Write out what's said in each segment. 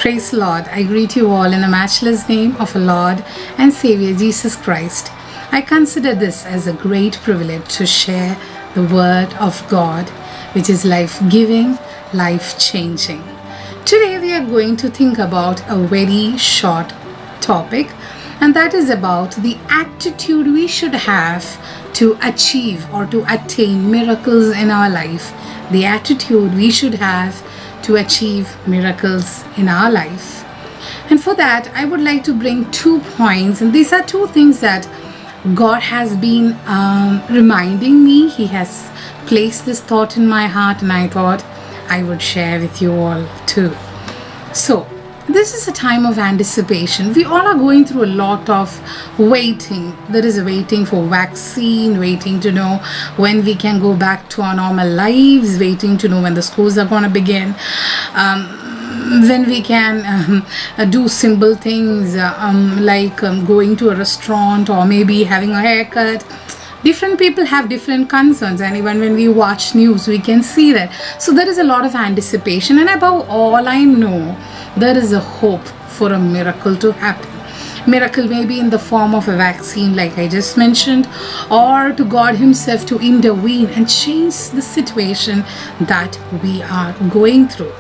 Praise the Lord. I greet you all in the matchless name of our Lord and Savior Jesus Christ. I consider this as a great privilege to share the Word of God, which is life-giving, life-changing. Today we are going to think about a very short topic, and that is about the attitude we should have to achieve or to attain miracles in our life. The attitude we should have to achieve miracles in our life. And for that, I would like to bring 2 points, and these are 2 things that God has been reminding me. He has placed this thought in my heart, and I thought I would share with you all too. So, this is a time of anticipation. We all are going through a lot of waiting. There is a waiting for vaccine, waiting to know when we can go back to our normal lives, waiting to know when the schools are going to begin, when we can do simple things like going to a restaurant or maybe having a haircut. Different people have different concerns, and even when we watch news we can see that. So there is a lot of anticipation, and above all, I know there is a hope for a miracle to happen. Miracle may be in the form of a vaccine like I just mentioned, or to God himself to intervene and change the situation that we are going through.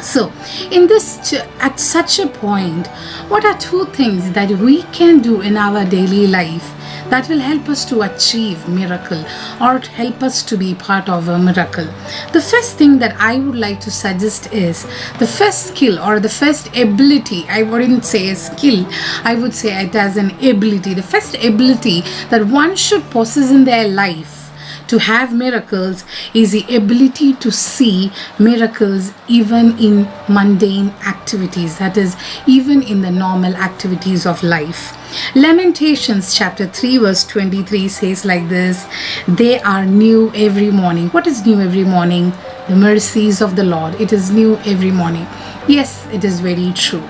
So in this, at such a point, what are 2 things that we can do in our daily life that will help us to achieve miracle or help us to be part of a miracle? The first thing that I would like to suggest is the first skill or the first ability. I wouldn't say a skill, I would say it as an ability. The first ability that one should possess in their life to have miracles is the ability to see miracles even in mundane activities, that is, even in the normal activities of life. Lamentations chapter 3 verse 23 says like this: they are new every morning. What is new every morning? The mercies of the Lord. It is new every morning. Yes, it is very true.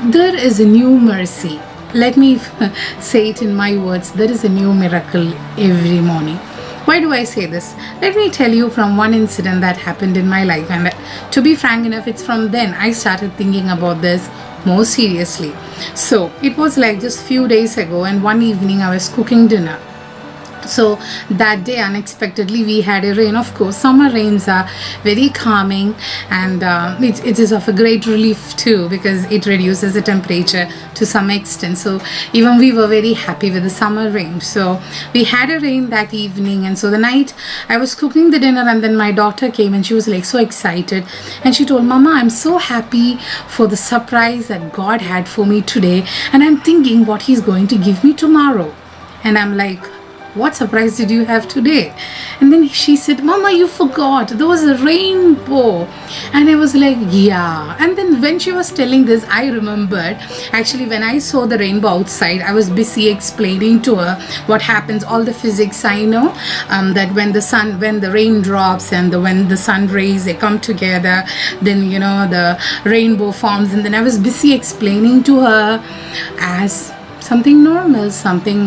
There is a new mercy. Let me say it in my words. There is a new miracle every morning. Why do I say this? Let me tell you from one incident that happened in my life, and to be frank enough, it's from then I started thinking about this more seriously. So it was like just few days ago, and one evening I was cooking dinner. So that day unexpectedly we had a rain. Of course, summer rains are very calming, and it is of a great relief too, because it reduces the temperature to some extent. So even we were very happy with the summer rain. So we had a rain that evening, and so the night I was cooking the dinner, and then my daughter came and she was like so excited, and she told, "Mama, I'm so happy for the surprise that God had for me today, and I'm thinking what he's going to give me tomorrow." And I'm like, "What surprise did you have today?" And then she said, "Mama, you forgot, there was a rainbow." And I was like, "Yeah." And then when she was telling this, I remembered actually when I saw the rainbow outside, I was busy explaining to her what happens, all the physics I know, that when the rain drops and when the sun rays, they come together, then the rainbow forms. And then I was busy explaining to her as something normal, something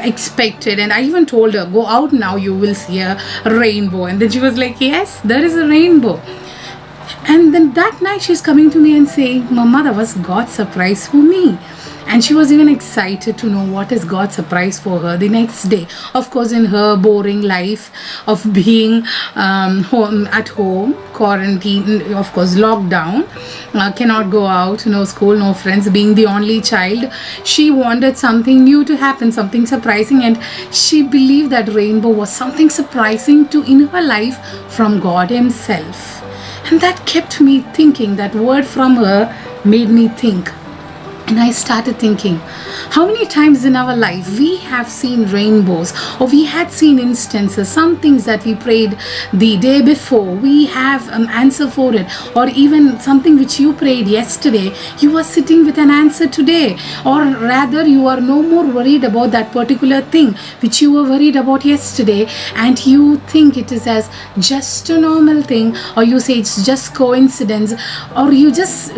expected. And I even told her, "Go out now, you will see a rainbow." And then she was like, "Yes, there is a rainbow." And then that night she's coming to me and saying, "Mama, that was God's surprise for me." And she was even excited to know what is God's surprise for her the next day. Of course, in her boring life of being at home, quarantine, of course, lockdown, cannot go out, no school, no friends, being the only child, she wanted something new to happen, something surprising, and she believed that rainbow was something surprising in her life from God himself. And that kept me thinking. That word from her made me think. And I started thinking, how many times in our life we have seen rainbows, or we had seen instances, some things that we prayed the day before, we have an answer for it, or even something which you prayed yesterday, you are sitting with an answer today, or rather you are no more worried about that particular thing which you were worried about yesterday, and you think it is as just a normal thing, or you say it's just coincidence, or you just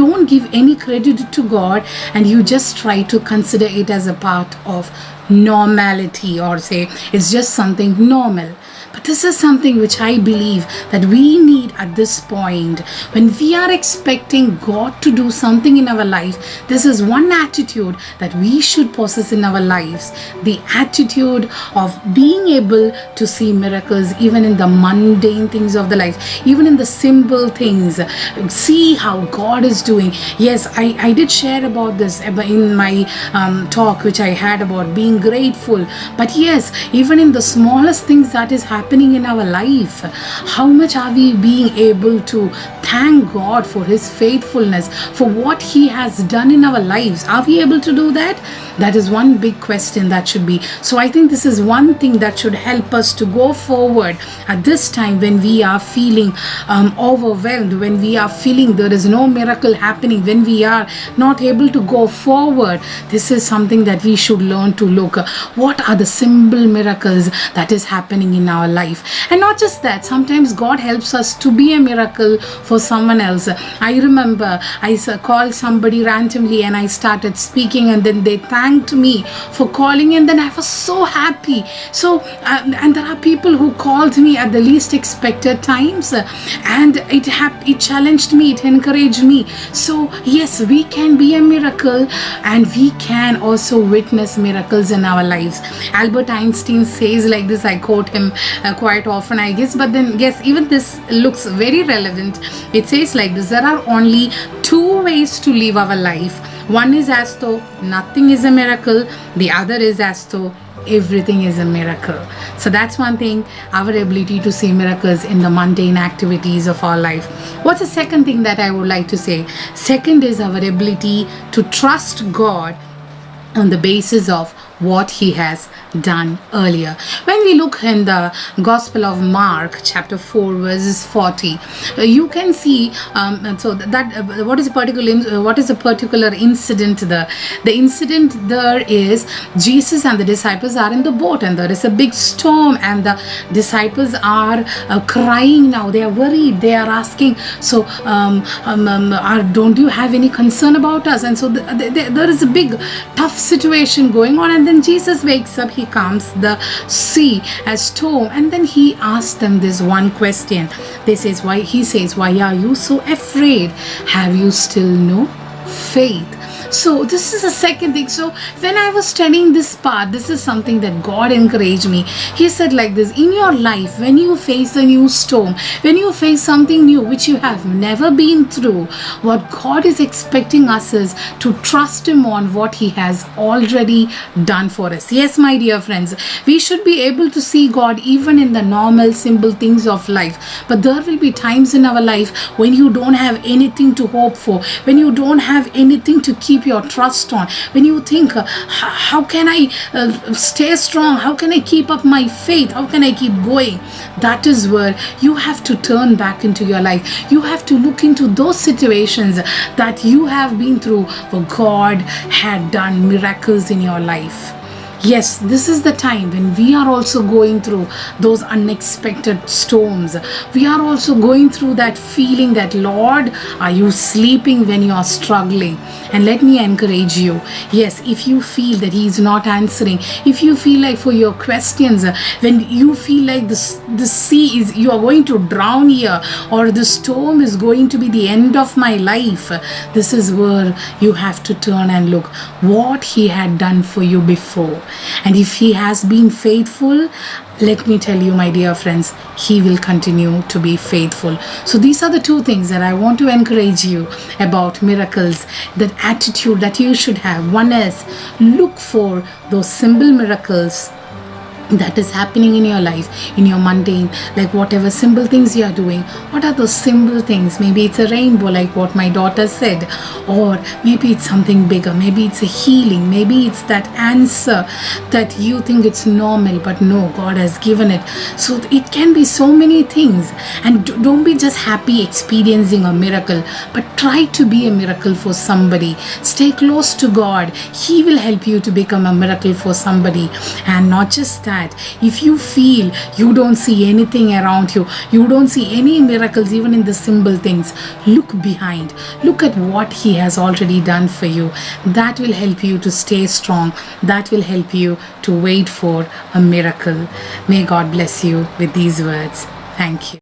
don't give any credit to God, and you just try to consider it as a part of normality, or say it's just something normal. But this is something which I believe that we need at this point. When we are expecting God to do something in our life, this is one attitude that we should possess in our lives. The attitude of being able to see miracles even in the mundane things of the life, even in the simple things. See how God is doing. Yes, I did share about this in my talk which I had about being grateful. But yes, even in the smallest things that is happening in our life, how much are we being able to thank God for His faithfulness, for what He has done in our lives? Are we able to do that? That is one big question that should be. So I think this is one thing that should help us to go forward at this time when we are feeling overwhelmed, when we are feeling there is no miracle happening, when we are not able to go forward. This is something that we should learn to look. What are the simple miracles that is happening in our life? And not just that, sometimes God helps us to be a miracle for someone else. I remember I called somebody randomly and I started speaking, and then they thanked me for calling, and then I was so happy. So and there are people who called me at the least expected times, and it challenged me, it encouraged me. So yes, we can be a miracle, and we can also witness miracles in our lives. Albert Einstein says like this, I quote him quite often, I guess, but then yes, even this looks very relevant. It says like this: there are only two ways to live our life. One is as though nothing is a miracle, the other is as though everything is a miracle. So that's one thing, our ability to see miracles in the mundane activities of our life. What's the second thing that I would like to say? Second is our ability to trust God on the basis of what He has done earlier. When we look in the Gospel of Mark chapter 4 verses 40, you can see so that what is a particular incident there. The incident there is Jesus and the disciples are in the boat, and there is a big storm, and the disciples are crying now. They are worried, they are asking, so don't you have any concern about us? And so there is a big tough situation going on, and then Jesus wakes up, He calms the sea, a storm, and then He asks them this one question. He says, why are you so afraid? Have you still no faith? So this is the second thing. So when I was studying this part, this is something that God encouraged me. He said like this: in your life, when you face a new storm, when you face something new which you have never been through, what God is expecting us is to trust Him on what He has already done for us. Yes, my dear friends, we should be able to see God even in the normal, simple things of life. But there will be times in our life when you don't have anything to hope for, when you don't have anything to keep your trust on, when you think, how can I stay strong? How can I keep up my faith? How can I keep going? That is where you have to turn back into your life. You have to look into those situations that you have been through where God had done miracles in your life. Yes, this is the time when we are also going through those unexpected storms. We are also going through that feeling that, Lord, are you sleeping when you are struggling? And let me encourage you. Yes, if you feel that He is not answering, if you feel like for your questions, when you feel like the sea is, you are going to drown here, or the storm is going to be the end of my life, this is where you have to turn and look what He had done for you before. And if He has been faithful, let me tell you, my dear friends, He will continue to be faithful. So these are the two things that I want to encourage you about miracles, the attitude that you should have. One is, look for those simple miracles that is happening in your life, in your mundane, like whatever simple things you are doing. What are those simple things? Maybe it's a rainbow, like what my daughter said, or maybe it's something bigger, maybe it's a healing, maybe it's that answer that you think it's normal, but no, God has given it. So it can be so many things. And don't be just happy experiencing a miracle, but try to be a miracle for somebody. Stay close to God. He will help you to become a miracle for somebody. And not just that, that. If you feel you don't see anything around you, you don't see any miracles even in the simple things, look behind. Look at what He has already done for you. That will help you to stay strong. That will help you to wait for a miracle. May God bless you with these words. Thank you.